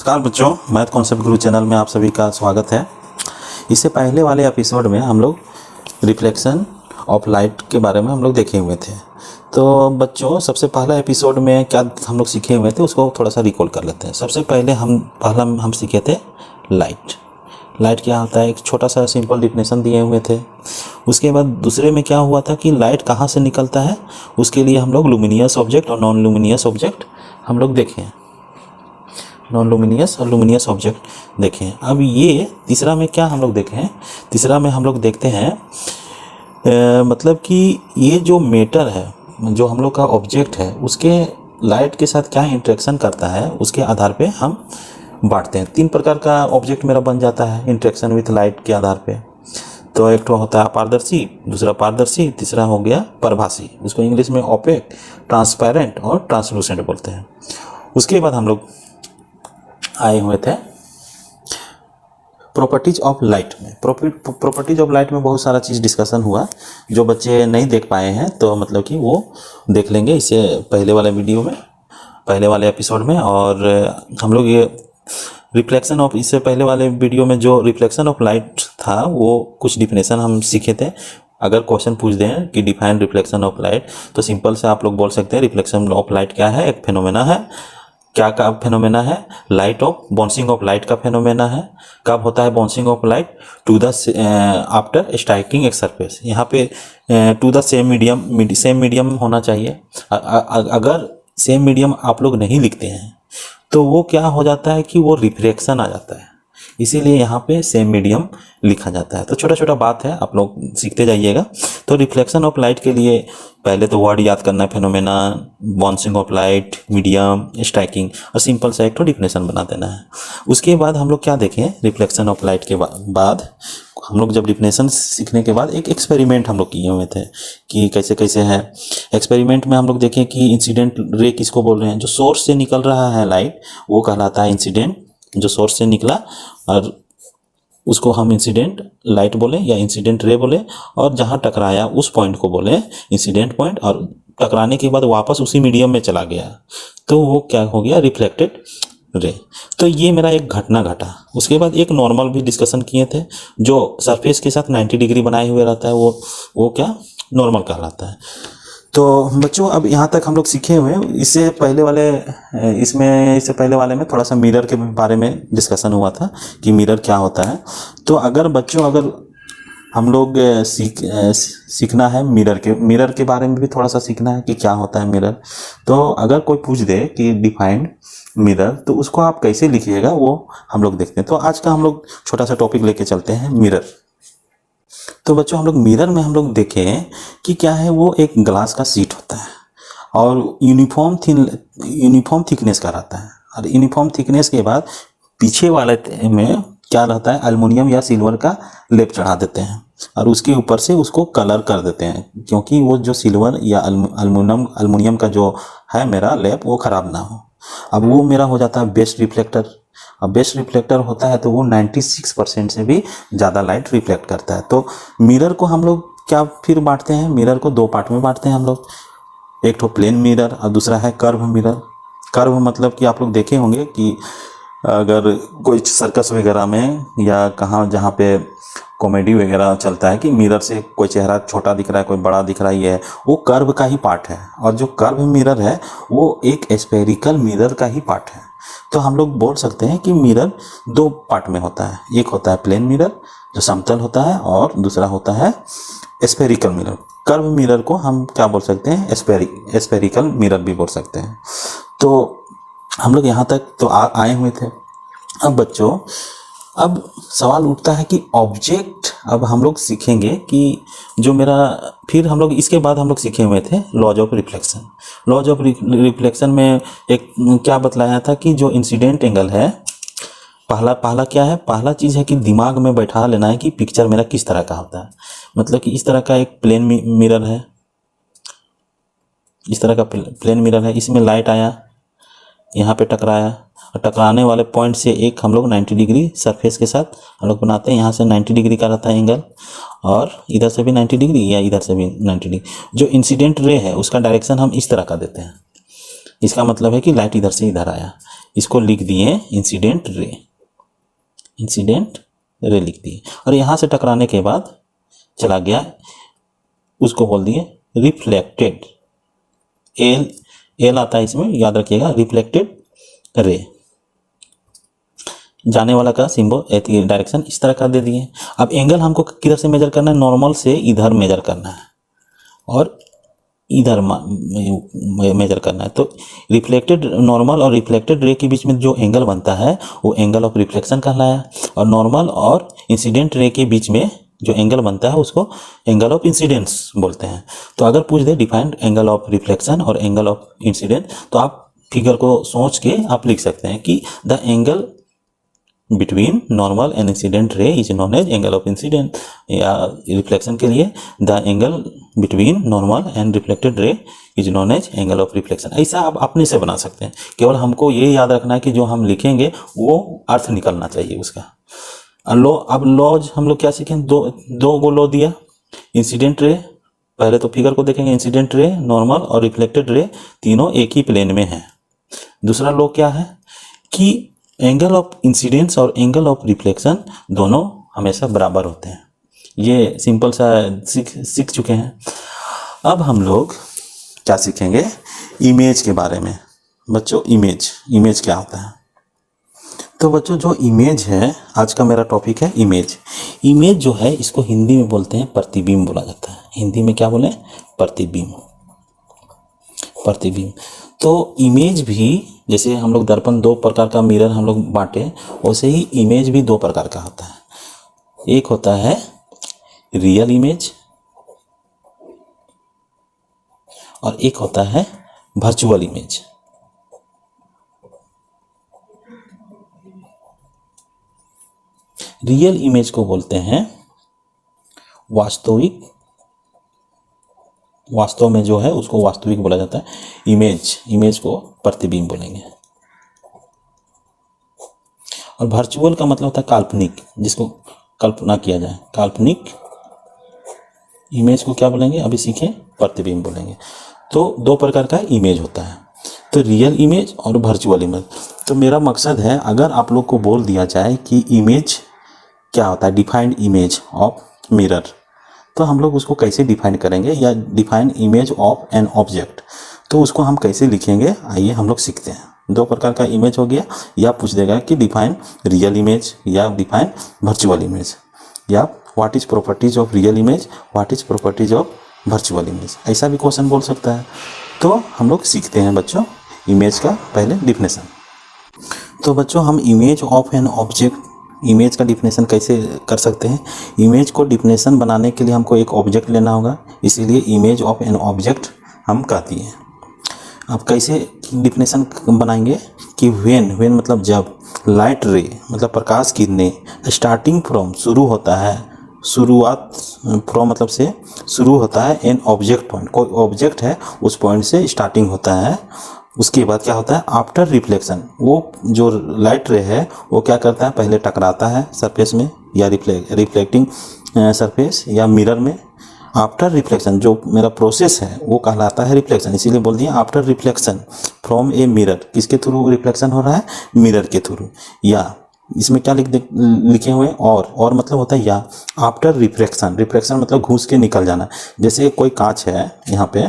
नमस्कार बच्चों, math concept गुरु channel में आप सभी का स्वागत है। इससे पहले वाले एपिसोड में हम लोग रिफ्लेक्शन ऑफ लाइट के बारे में हम लोग देखे हुए थे। तो बच्चों, सबसे पहला एपिसोड में क्या हम लोग सीखे हुए थे उसको थोड़ा सा रिकॉल कर लेते हैं। सबसे पहले हम सीखे थे लाइट क्या होता है, एक छोटा सा सिंपल डिफिनेशन दिए हुए थे। उसके बाद दूसरे में क्या हुआ था कि लाइट कहाँ से निकलता है, उसके लिए हम लोग लुमिनियस ऑब्जेक्ट और नॉन लुमिनियस ऑब्जेक्ट हम लोग देखें, नॉन लुमिनियस और लुमिनियस ऑब्जेक्ट देखें। अब ये तीसरा में क्या हम लोग देखें, तीसरा में हम लोग देखते हैं मतलब कि ये जो मैटर है, जो हम लोग का ऑब्जेक्ट है, उसके लाइट के साथ क्या इंटरेक्शन करता है उसके आधार पे हम बांटते हैं। 3 प्रकार का ऑब्जेक्ट मेरा बन जाता है इंटरेक्शन विथ लाइट के आधार पे। तो एक तो होता है अपारदर्शी, दूसरा पारदर्शी, तीसरा हो गया परभासी। उसको इंग्लिश में ओपेक, ट्रांसपेरेंट और ट्रांसलूसेंट बोलते हैं। उसके बाद हम लोग आए हुए थे प्रॉपर्टीज ऑफ लाइट में। प्रॉपर्टीज ऑफ लाइट में बहुत सारा चीज़ डिस्कशन हुआ। जो बच्चे नहीं देख पाए हैं तो मतलब कि वो देख लेंगे इससे पहले वाले वीडियो में, पहले वाले एपिसोड में। और हम लोग ये रिफ्लेक्शन ऑफ, इससे पहले वाले वीडियो में जो रिफ्लेक्शन ऑफ लाइट था वो कुछ डिफिनेशन हम सीखे थे। अगर क्वेश्चन पूछ दें कि डिफाइन रिफ्लेक्शन ऑफ लाइट, तो सिंपल से आप लोग बोल सकते हैं रिफ्लेक्शन ऑफ लाइट क्या है, एक फेनोमेना है। क्या का फेनोमेना है? Light of bouncing of light का फेनोमेना है। कब होता है bouncing of light? To the after striking एक सरफेस। यहाँ पे टू द सेम मीडियम होना चाहिए। अगर सेम मीडियम आप लोग नहीं लिखते हैं तो वो क्या हो जाता है कि वो रिफ्लेक्शन आ जाता है, इसीलिए यहाँ पे सेम मीडियम लिखा जाता है। तो छोटा छोटा बात है, आप लोग सीखते जाइएगा। तो रिफ्लेक्शन ऑफ लाइट के लिए पहले तो वर्ड याद करना है, phenomena, bouncing of light, medium, striking, और सिंपल सा एक तो डिफिनेशन बना देना है। उसके बाद हम लोग क्या देखें, रिफ्लेक्शन ऑफ लाइट के बाद हम लोग जब डिफिनेशन सीखने के बाद एक एक्सपेरिमेंट हम लोग किए हुए थे कि कैसे कैसे है। एक्सपेरिमेंट में हम लोग देखें कि इंसिडेंट रे किसको बोल रहे हैं, जो सोर्स से निकल रहा है लाइट वो कहलाता है इंसिडेंट, जो सोर्स से निकला और उसको हम इंसिडेंट लाइट बोले या इंसिडेंट रे बोले, और जहाँ टकराया उस पॉइंट को बोले इंसिडेंट पॉइंट, और टकराने के बाद वापस उसी मीडियम में चला गया तो वो क्या हो गया, रिफ्लेक्टेड रे। तो ये मेरा एक घटना घटा। उसके बाद एक नॉर्मल भी डिस्कशन किए थे, जो सरफेस के साथ 90 डिग्री बनाए हुए रहता है वो क्या, नॉर्मल कहलाता है। तो बच्चों, अब यहाँ तक हम लोग सीखे हुए हैं। इससे पहले वाले में थोड़ा सा मिरर के बारे में डिस्कशन हुआ था कि मिरर क्या होता है। तो अगर हम लोग सीखना है मिरर के बारे में भी थोड़ा सा सीखना है कि क्या होता है मिरर। तो अगर कोई पूछ दे कि डिफाइंड मिरर, तो उसको आप कैसे लिखिएगा वो हम लोग देखते हैं। तो आज का हम लोग छोटा सा टॉपिक लेके चलते हैं, मिरर। तो बच्चों, हम लोग मिरर में हम लोग देखें कि क्या है, वो एक ग्लास का शीट होता है और यूनिफॉर्म थिकनेस का रहता है। और यूनिफॉर्म थिकनेस के बाद पीछे वाले में क्या रहता है, एल्युमिनियम या सिल्वर का लेप चढ़ा देते हैं और उसके ऊपर से उसको कलर कर देते हैं, क्योंकि वो जो सिल्वर या एल्युमिनियम का जो है मेरा लेप वो ख़राब ना हो। अब वो मेरा हो जाता है बेस्ट रिफ्लेक्टर। अब बेस्ट रिफ्लेक्टर होता है तो वो 96% से भी ज़्यादा लाइट रिफ्लेक्ट करता है। तो मिरर को हम लोग क्या फिर बांटते हैं, मिरर को 2 पार्ट में बांटते हैं हम लोग। एक तो प्लेन मिरर और दूसरा है कर्व मिरर। कर्व मतलब कि आप लोग देखे होंगे कि अगर कोई सर्कस वगैरह में या कहाँ जहाँ पे कॉमेडी वगैरह चलता है कि मिरर से कोई चेहरा छोटा दिख रहा है, कोई बड़ा दिख रहा है, वो कर्व का ही पार्ट है। और जो कर्व मिरर है वो एक स्फेरिकल मिरर का ही पार्ट है। तो हम लोग बोल सकते हैं कि मिरर 2 पार्ट में होता है। एक होता है प्लेन मिरर जो समतल होता है, और दूसरा होता है स्फेरिकल मिरर। कर्व मिरर को हम क्या बोल सकते हैं, स्फेरिकल मिरर भी बोल सकते हैं। तो हम लोग यहाँ तक तो आए हुए थे। अब बच्चों, अब सवाल उठता है कि ऑब्जेक्ट, अब हम लोग सीखेंगे कि जो मेरा, फिर हम लोग इसके बाद हम लोग सीखे हुए थे laws of reflection. Laws of reflection में एक क्या बतलाया था कि जो इंसिडेंट एंगल है, पहला क्या है, पहला चीज़ है कि दिमाग में बैठा लेना है कि पिक्चर मेरा किस तरह का होता है। मतलब कि इस तरह का एक प्लेन मिरर है, इस तरह का प्लेन मिरर है, इसमें लाइट आया, यहाँ पे टकराया, और टकराने वाले पॉइंट से एक हम लोग 90 डिग्री सरफेस के साथ हम लोग बनाते हैं। यहाँ से 90 डिग्री का रहता है एंगल, और इधर से भी 90 डिग्री या इधर से भी 90 डिग्री। जो इंसिडेंट रे है उसका डायरेक्शन हम इस तरह का देते हैं। इसका मतलब है कि लाइट इधर से इधर आया, इसको लिख दिए इंसिडेंट रे, इंसिडेंट रे लिख दिए। और यहाँ से टकराने के बाद चला गया, उसको बोल दिए रिफ्लेक्टेड, एल आता है इसमें, याद रखिएगा, रिफ्लेक्टेड रे। जाने वाला का सिंबल डायरेक्शन इस तरह का दे दिए। अब एंगल हमको किधर से मेजर करना है, नॉर्मल से इधर मेजर करना है और इधर मेजर करना है। तो रिफ्लेक्टेड नॉर्मल और रिफ्लेक्टेड रे के बीच में जो एंगल बनता है वो एंगल ऑफ रिफ्लेक्शन कहलाया, और नॉर्मल और इंसिडेंट रे के बीच में जो एंगल बनता है उसको एंगल ऑफ इंसिडेंस बोलते हैं। तो अगर पूछ दे डिफाइंड एंगल ऑफ रिफ्लेक्शन और एंगल ऑफ इंसिडेंट, तो आप फिगर को सोच के आप लिख सकते हैं कि the angle between normal and incident ray is known as angle of incident, या रिफ्लेक्शन के लिए the angle between normal and reflected ray is known as angle of reflection. ऐसा आप अपने से बना सकते हैं, केवल हमको ये याद रखना है कि जो हम लिखेंगे वो अर्थ निकलना चाहिए उसका। लो, अब लॉज हम लोग क्या सीखें, दो गो लॉ दिया। इंसिडेंट रे, पहले तो फिगर को देखेंगे, इंसिडेंट रे, नॉर्मल और रिफ्लेक्टेड रे तीनों एक ही प्लेन में हैं। दूसरा लॉ क्या है कि एंगल ऑफ इंसिडेंस और एंगल ऑफ रिफ्लेक्शन दोनों हमेशा बराबर होते हैं। ये सिंपल सा सीख चुके हैं। अब हम लोग क्या सीखेंगे, इमेज के बारे में। बच्चों इमेज क्या होता है? तो बच्चों जो इमेज है, आज का मेरा टॉपिक है इमेज। इमेज जो है इसको हिंदी में बोलते हैं प्रतिबिंब बोला जाता है। हिंदी में क्या बोले? प्रतिबिंब। प्रतिबिंब। तो इमेज भी, जैसे हम लोग दर्पण दो प्रकार का मिरर हम लोग बांटे, वैसे ही इमेज भी दो प्रकार का होता है। एक होता है रियल इमेज और एक होता है वर्चुअल इमेज। रियल इमेज को बोलते हैं वास्तविक, वास्तव में जो है उसको वास्तविक बोला जाता है। इमेज को प्रतिबिंब बोलेंगे। और वर्चुअल का मतलब होता है काल्पनिक, जिसको कल्पना किया जाए। काल्पनिक इमेज को क्या बोलेंगे, अभी सीखें, प्रतिबिंब बोलेंगे। तो दो प्रकार का इमेज होता है, तो रियल इमेज और वर्चुअल इमेज। तो मेरा मकसद है, अगर आप लोग को बोल दिया जाए कि इमेज क्या होता है, डिफाइंड इमेज ऑफ मिरर, तो हम लोग उसको कैसे डिफाइन करेंगे, या define image of an object, तो उसको हम कैसे लिखेंगे, आइए हम लोग सीखते हैं। दो प्रकार का इमेज हो गया, या पूछ देगा कि डिफाइन रियल इमेज या डिफाइन वर्चुअल इमेज, या what is properties of real image, what is properties of virtual image, ऐसा भी क्वेश्चन बोल सकता है। तो हम लोग सीखते हैं बच्चों इमेज का पहले डिफिनेशन। तो बच्चों हम image of an object, image का डिफिनेशन कैसे कर सकते हैं? इमेज को डिफिनेशन बनाने के लिए हमको एक ऑब्जेक्ट लेना होगा, इसीलिए इमेज ऑफ एन ऑब्जेक्ट हम कहती हैं। अब कैसे डिफिनेशन बनाएंगे कि व्हेन मतलब जब, लाइट रे मतलब प्रकाश किरणें, स्टार्टिंग फ्रॉम शुरू होता है, शुरुआत, फ्रॉम मतलब से शुरू होता है, एन ऑब्जेक्ट पॉइंट, कोई ऑब्जेक्ट है उस पॉइंट से स्टार्टिंग होता है, उसके बाद क्या होता है, आफ्टर रिफ्लेक्शन, वो जो लाइट रे है वो क्या करता है, पहले टकराता है सरफेस में या रिफ्लेक्टिंग सरफेस या मिरर में। आफ्टर रिफ्लेक्शन जो मेरा प्रोसेस है वो कहलाता है रिफ्लेक्शन, इसीलिए बोल दिया after reflection from a mirror. किसके थ्रू रिफ्लेक्शन हो रहा है? मिरर के थ्रू। या इसमें क्या लिखे हुए हैं, और मतलब होता है या। आफ्टर रिफ्लेक्शन, रिफ्लेक्शन मतलब घुस के निकल जाना। जैसे कोई कांच है यहाँ पे,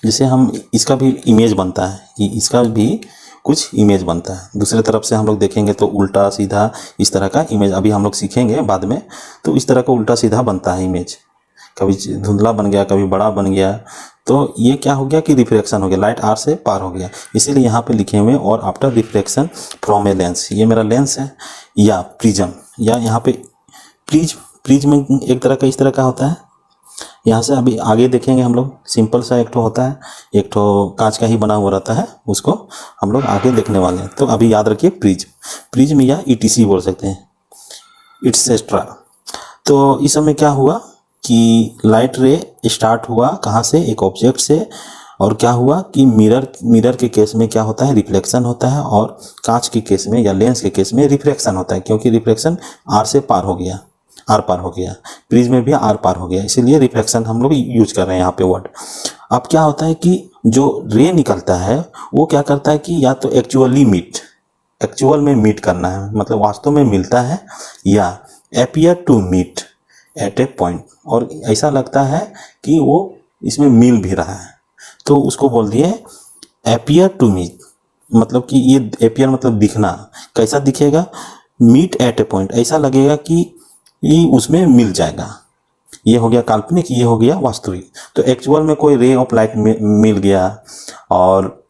जैसे हम इसका भी इमेज बनता है, कि इसका भी कुछ इमेज बनता है। दूसरे तरफ से हम लोग देखेंगे तो उल्टा सीधा इस तरह का इमेज, अभी हम लोग सीखेंगे बाद में, तो इस तरह का उल्टा सीधा बनता है इमेज, कभी धुंधला बन गया, कभी बड़ा बन गया। तो ये क्या हो गया कि रिफ्लेक्शन हो गया, लाइट आर से पार हो गया, इसीलिए यहाँ पे लिखे हुए और after reflection from a lens, ये मेरा लेंस है, या प्रिज्म, या यहाँ पे प्रिज्म में एक तरह का इस तरह का होता है। यहाँ से अभी आगे देखेंगे हम लोग, सिंपल सा एक ठो होता है, एक ठो कांच का ही बना हुआ रहता है, उसको हम लोग आगे देखने वाले हैं। तो अभी याद रखिए प्रिज्म या ETC बोल सकते हैं, इट्सेट्रा। तो इस समय क्या हुआ कि लाइट रे स्टार्ट हुआ कहाँ से, एक ऑब्जेक्ट से, और क्या हुआ कि मिरर के केस में क्या होता है, रिफ्लेक्शन होता है, और कांच के केस में या लेंस के केस में रिफ्रैक्शन होता है, क्योंकि रिफ्लेक्शन आर से पार हो गया, आर पार हो गया, प्रिज्म में भी आर पार हो गया, इसीलिए रिफ्लेक्शन हम लोग यूज कर रहे हैं यहाँ पे वर्ड। अब क्या होता है कि जो रे निकलता है वो क्या करता है कि या तो एक्चुअल में मीट करना है, मतलब वास्तव में मिलता है, या appear to meet at a point, और ऐसा लगता है कि वो इसमें मिल भी रहा है, तो उसको बोल दिए अपीयर टू मीट। मतलब कि ये अपीयर मतलब दिखना, कैसा दिखेगा, मीट एट ए पॉइंट, ऐसा लगेगा कि ये उसमें मिल जाएगा। ये हो गया काल्पनिक, ये हो गया वास्तविक। तो एक्चुअल में कोई रे ऑफ लाइट मिल गया, और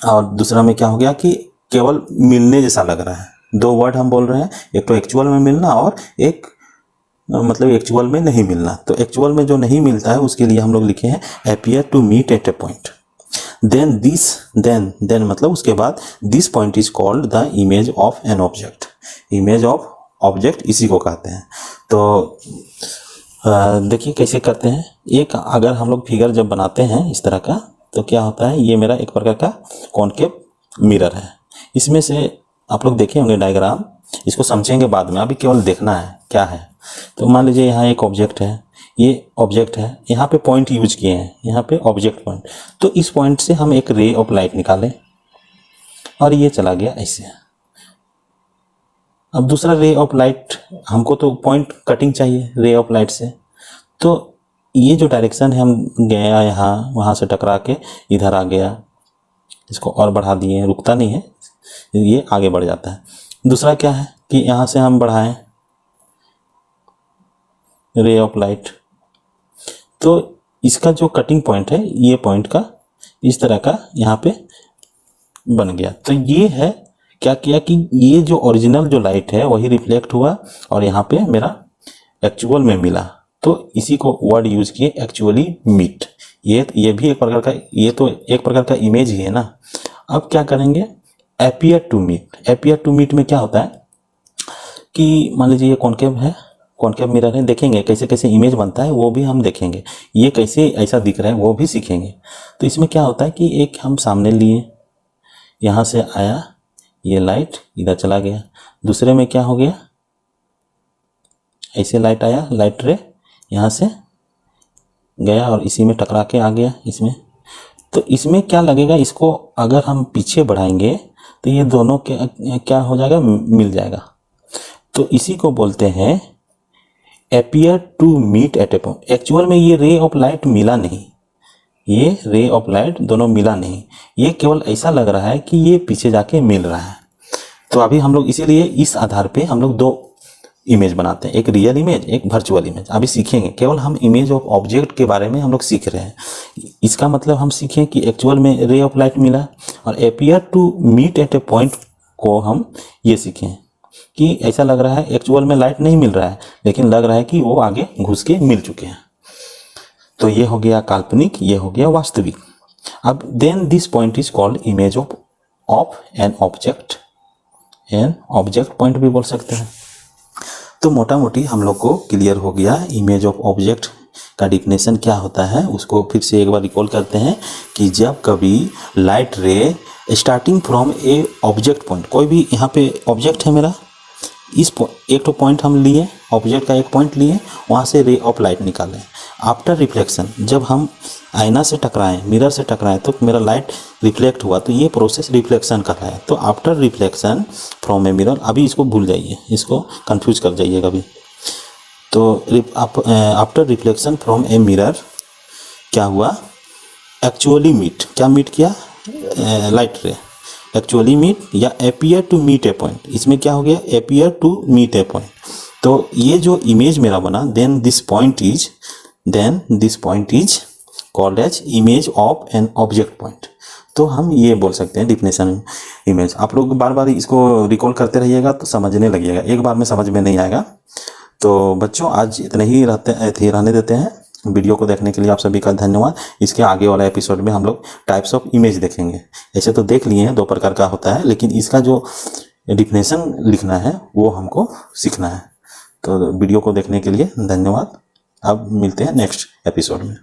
दूसरा में क्या हो गया कि केवल मिलने जैसा लग रहा है। दो वर्ड हम बोल रहे हैं, एक तो एक्चुअल में मिलना और एक मतलब एक्चुअल में नहीं मिलना। तो एक्चुअल में जो नहीं मिलता है उसके लिए हम लोग लिखे हैं appear to meet at a point. Then मतलब उसके बाद this point is called the image of an object. Image of object इसी को कहते हैं। तो देखिए कैसे करते हैं। एक अगर हम लोग फिगर जब बनाते हैं इस तरह का, तो क्या होता है, ये मेरा एक प्रकार का कॉनकेव मिरर है। इसमें से आप लोग देखे होंगे डायग्राम, इसको समझेंगे बाद में, अभी केवल देखना है क्या है। तो मान लीजिए यहाँ एक ऑब्जेक्ट है, ये ऑब्जेक्ट है, यहाँ पे पॉइंट यूज किए हैं, यहाँ पे ऑब्जेक्ट पॉइंट। तो इस पॉइंट से हम एक रे ऑफ लाइट निकालें और ये चला गया ऐसे। अब दूसरा रे ऑफ लाइट, हमको तो पॉइंट कटिंग चाहिए रे ऑफ लाइट से, तो ये जो डायरेक्शन है, हम गया यहाँ, वहाँ से टकरा के इधर आ गया, इसको और बढ़ा दिए, रुकता नहीं है, ये आगे बढ़ जाता है। दूसरा क्या है कि यहाँ से हम बढ़ाएं रे ऑफ लाइट, तो इसका जो कटिंग पॉइंट है, ये पॉइंट का इस तरह का यहाँ पे बन गया। तो ये है क्या किया कि ये जो ओरिजिनल जो लाइट है वही रिफ्लेक्ट हुआ और यहाँ पे मेरा एक्चुअल में मिला, तो इसी को वर्ड यूज किए एक्चुअली मीट। ये भी एक प्रकार का, ये तो एक प्रकार का इमेज ही है ना। अब क्या करेंगे, appear to meet. Appear to meet में क्या होता है कि मान लीजिए ये कॉनकेव है, कॉनकेव मिरर है, देखेंगे कैसे कैसे इमेज बनता है वो भी हम देखेंगे, ये कैसे ऐसा दिख रहा है वो भी सीखेंगे। तो इसमें क्या होता है कि एक हम सामने लिए, यहाँ से आया, ये लाइट इधर चला गया। दूसरे में क्या हो गया, ऐसे लाइट आया, लाइट रे यहाँ से गया और इसी में टकरा के आ गया इसमें। तो इसमें क्या लगेगा, इसको अगर हम पीछे बढ़ाएंगे तो ये दोनों क्या हो जाएगा, मिल जाएगा। तो इसी को बोलते हैं appear to meet at a point. Actual में ये रे ऑफ लाइट मिला नहीं, ये रे ऑफ लाइट दोनों मिला नहीं, ये केवल ऐसा लग रहा है कि ये पीछे जाके मिल रहा है। तो अभी हम लोग इसीलिए इस आधार पे हम लोग दो इमेज बनाते हैं, एक रियल इमेज, एक वर्चुअल इमेज। अभी सीखेंगे, केवल हम इमेज ऑफ ऑब्जेक्ट के बारे में हम लोग सीख रहे हैं। इसका मतलब हम सीखें कि एक्चुअल में रे ऑफ लाइट मिला, और appear to meet at a point को हम ये सीखें कि ऐसा लग रहा है एक्चुअल में लाइट नहीं मिल रहा है, लेकिन लग रहा है कि वो आगे घुस के मिल चुके हैं। तो ये हो गया काल्पनिक, ये हो गया वास्तविक। अब then this point is called image of an object point भी बोल सकते हैं। तो मोटा मोटी हम लोग को क्लियर हो गया इमेज ऑफ ऑब्जेक्ट का डिफिनेशन क्या होता है। उसको फिर से एक बार रिकॉल करते हैं कि जब कभी लाइट रे starting from A object point, कोई भी यहाँ पे ऑब्जेक्ट है मेरा, इस एक तो पॉइंट हम लिए, ऑब्जेक्ट का एक पॉइंट लिए, वहाँ से रे ऑफ लाइट निकालें। आफ्टर रिफ्लेक्शन, जब हम आईना से टकराएं, मिरर से टकराएं, तो मेरा लाइट रिफ्लेक्ट हुआ, तो ये प्रोसेस रिफ्लेक्शन का है। तो after reflection from a mirror, अभी इसको भूल जाइए, इसको कंफ्यूज कर जाइए कभी। तो after reflection from a mirror क्या हुआ, एक्चुअली मीट, क्या मीट किया, लाइट रे एक्चुअली मीट या appear to meet a point. इसमें क्या हो गया, appear to meet a point. तो ये जो इमेज मेरा बना, then this point is called as image of an object point. तो हम ये बोल सकते हैं डिफिनेशन इमेज। आप लोग बार बार इसको रिकॉल करते रहिएगा तो समझने लगिएगा, एक बार में समझ में नहीं आएगा। तो बच्चों आज इतने ही रहने देते हैं। वीडियो को देखने के लिए आप सभी का धन्यवाद। इसके आगे वाला एपिसोड में हम लोग टाइप्स ऑफ इमेज देखेंगे। ऐसे तो देख लिए हैं, दो प्रकार का होता है, लेकिन इसका जो डिफिनेशन लिखना है वो हमको सीखना है। तो वीडियो को देखने के लिए धन्यवाद। अब मिलते हैं नेक्स्ट एपिसोड में।